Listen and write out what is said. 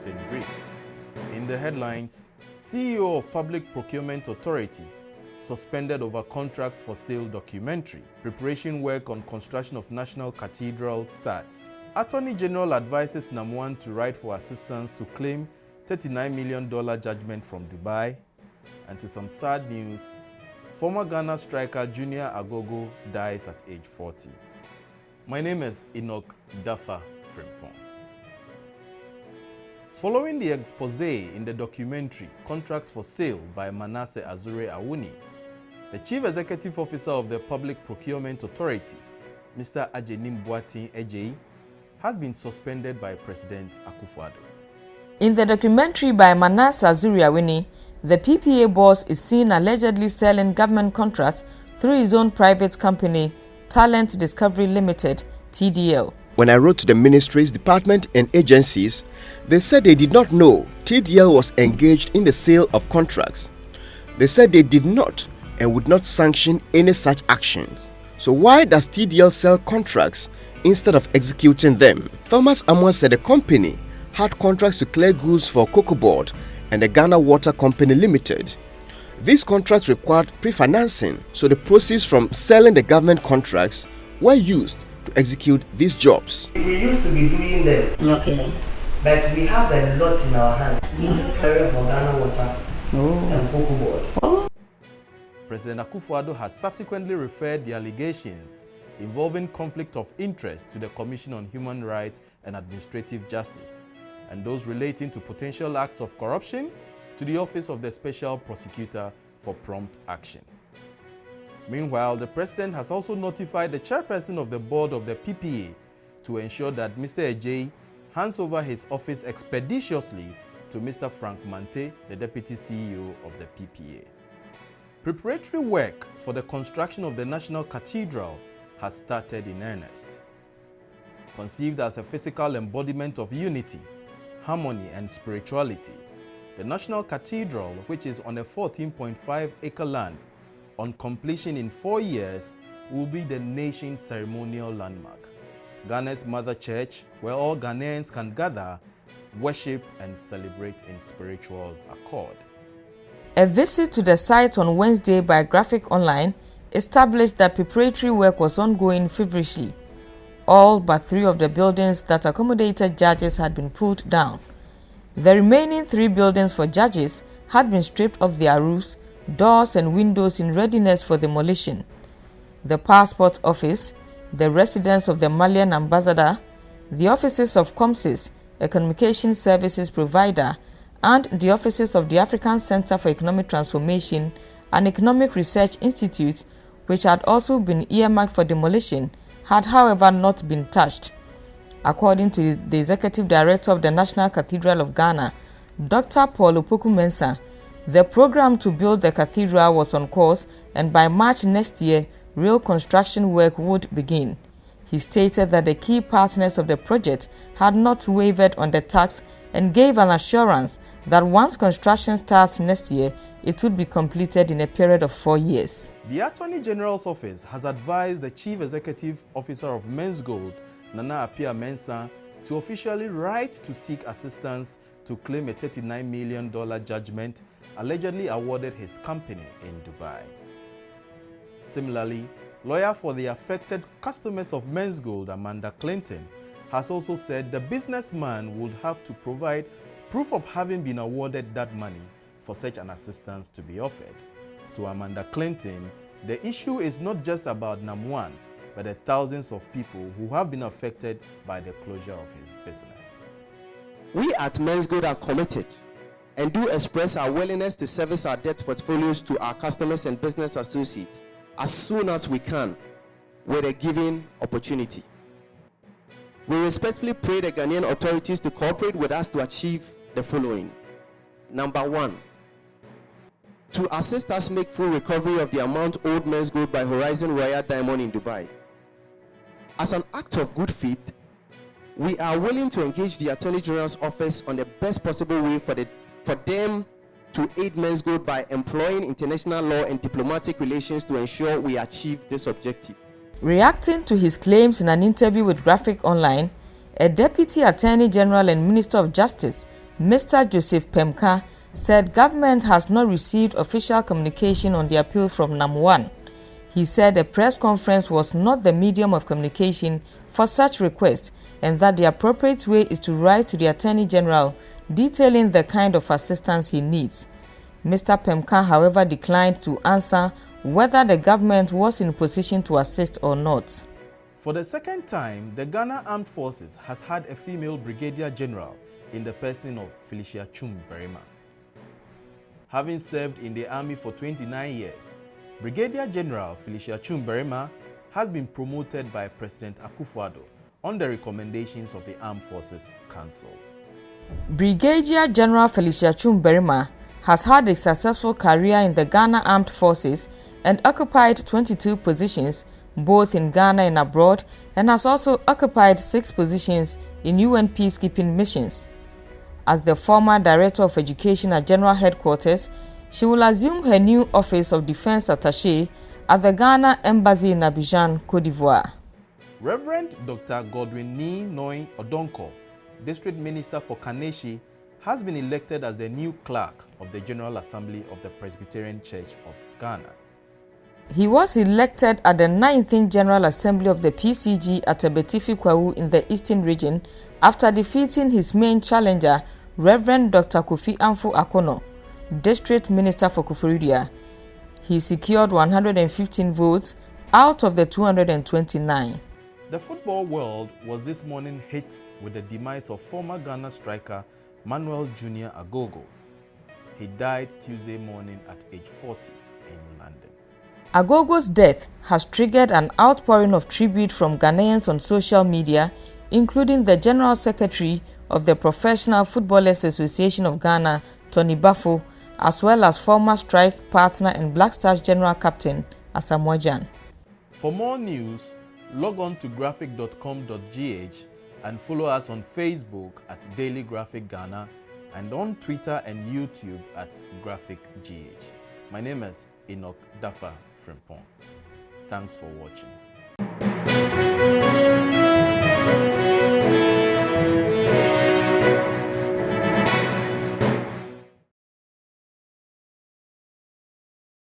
news in brief. In the headlines, CEO of Public Procurement Authority suspended over contract for sale documentary. Preparation work on construction of National Cathedral starts. Attorney General advises Namwan to write for assistance to claim $39 million judgment from Dubai. And to some sad news, former Ghana striker Junior Agogo dies at age 40. My name is Enoch Dafa Frimpong. Following the expose in the documentary Contracts for Sale by Manasseh Azure Awuni, the Chief Executive Officer of the Public Procurement Authority, Mr. Ajenim Boatin Ejei, has been suspended by President Akufo-Addo. In the documentary by Manasseh Azure Awuni, the PPA boss is seen allegedly selling government contracts through his own private company, Talent Discovery Limited, TDL. When I wrote to the ministries, departments and agencies, they said they did not know TDL was engaged in the sale of contracts. They said they did not and would not sanction any such actions. So why does TDL sell contracts instead of executing them? Thomas Amwa said the company had contracts to clear goods for Cocoa Board and the Ghana Water Company Limited. These contracts required pre-financing, so the proceeds from selling the government contracts were used to execute these jobs. We used to be doing them, Okay. but we have a lot in our hands. Area for Ghana Water and Cocoa Board. President Akufo-Addo has subsequently referred the allegations involving conflict of interest to the Commission on Human Rights and Administrative Justice, and those relating to potential acts of corruption to the Office of the Special Prosecutor for prompt action. Meanwhile, the President has also notified the chairperson of the board of the PPA to ensure that Mr. Ejei hands over his office expeditiously to Mr. Frank Mante, the Deputy CEO of the PPA. Preparatory work for the construction of the National Cathedral has started in earnest. Conceived as a physical embodiment of unity, harmony and spirituality, the National Cathedral, which is on a 14.5-acre land, on completion in 4 years, will be the nation's ceremonial landmark, Ghana's mother church, where all Ghanaians can gather, worship and celebrate in spiritual accord. A visit to the site on Wednesday by Graphic Online established that preparatory work was ongoing feverishly. All but 3 of the buildings that accommodated judges had been pulled down. The remaining 3 buildings for judges had been stripped of their roofs, doors and windows in readiness for demolition. The Passport Office, the residence of the Malian ambassador, the offices of COMSIS, a communication services provider, and the offices of the African Center for Economic Transformation and Economic Research Institute, which had also been earmarked for demolition, had however not been touched. According to the Executive Director of the National Cathedral of Ghana, Dr. Paul Opoku-Mensah, the program to build the cathedral was on course, and by March next year, real construction work would begin. He stated that the key partners of the project had not wavered on the task and gave an assurance that once construction starts next year, it would be completed in a period of 4 years. The Attorney General's office has advised the Chief Executive Officer of Men's Gold, Nana Appiah Mensah, to officially write to seek assistance to claim a $39 million judgment allegedly awarded his company in Dubai. Similarly, lawyer for the affected customers of Men's Gold, Amanda Clinton, has also said the businessman would have to provide proof of having been awarded that money for such an assistance to be offered. To Amanda Clinton, the issue is not just about Namwan, but the thousands of people who have been affected by the closure of his business. We at Men's Gold are committed and do express our willingness to service our debt portfolios to our customers and business associates as soon as we can with a given opportunity. We respectfully pray the Ghanaian authorities to cooperate with us to achieve the following. Number 1, to assist us make full recovery of the amount owed Men's Gold by Horizon Royal Diamond in Dubai. As an act of good faith, we are willing to engage the Attorney General's office on the best possible way for them to aid Men's Gold by employing international law and diplomatic relations to ensure we achieve this objective. Reacting to his claims in an interview with Graphic Online, a Deputy Attorney General and Minister of Justice, Mr. Joseph Pemka said government has not received official communication on the appeal from NAM1. He said a press conference was not the medium of communication for such requests and that the appropriate way is to write to the Attorney General detailing the kind of assistance he needs. Mr. Pemka, however, declined to answer whether the government was in position to assist or not. For the second time, the Ghana Armed Forces has had a female Brigadier General in the person of Felicia Chum Berima. Having served in the army for 29 years, Brigadier General Felicia Chum Berima has been promoted by President Akufo-Addo on the recommendations of the Armed Forces Council. Brigadier General Felicia Chum Berima has had a successful career in the Ghana Armed Forces and occupied 22 positions both in Ghana and abroad, and has also occupied 6 positions in UN peacekeeping missions. As the former Director of Education at General Headquarters, she will assume her new Office of Defense Attaché at the Ghana Embassy in Abidjan, Côte d'Ivoire. Reverend Dr. Godwin Ni Noi Odonko, District Minister for Kaneshi, has been elected as the new clerk of the General Assembly of the Presbyterian Church of Ghana. He was elected at the 19th General Assembly of the PCG at Ebetifi Kwawu in the Eastern Region after defeating his main challenger, Reverend Dr. Kofi Amfu Akono, District Minister for Koforidua. He secured 115 votes out of the 229. The football world was this morning hit with the demise of former Ghana striker Manuel Junior Agogo. He died Tuesday morning at age 40 in London. Agogo's death has triggered an outpouring of tribute from Ghanaians on social media, including the General Secretary of the Professional Footballers Association of Ghana, Tony Bafo, as well as former strike partner and Black Stars General Captain Asamoah Gyan. For more news, log on to graphic.com.gh and follow us on Facebook at Daily Graphic Ghana and on Twitter and YouTube at GraphicGH. My name is Enoch Dafa Frimpong. Thanks for watching.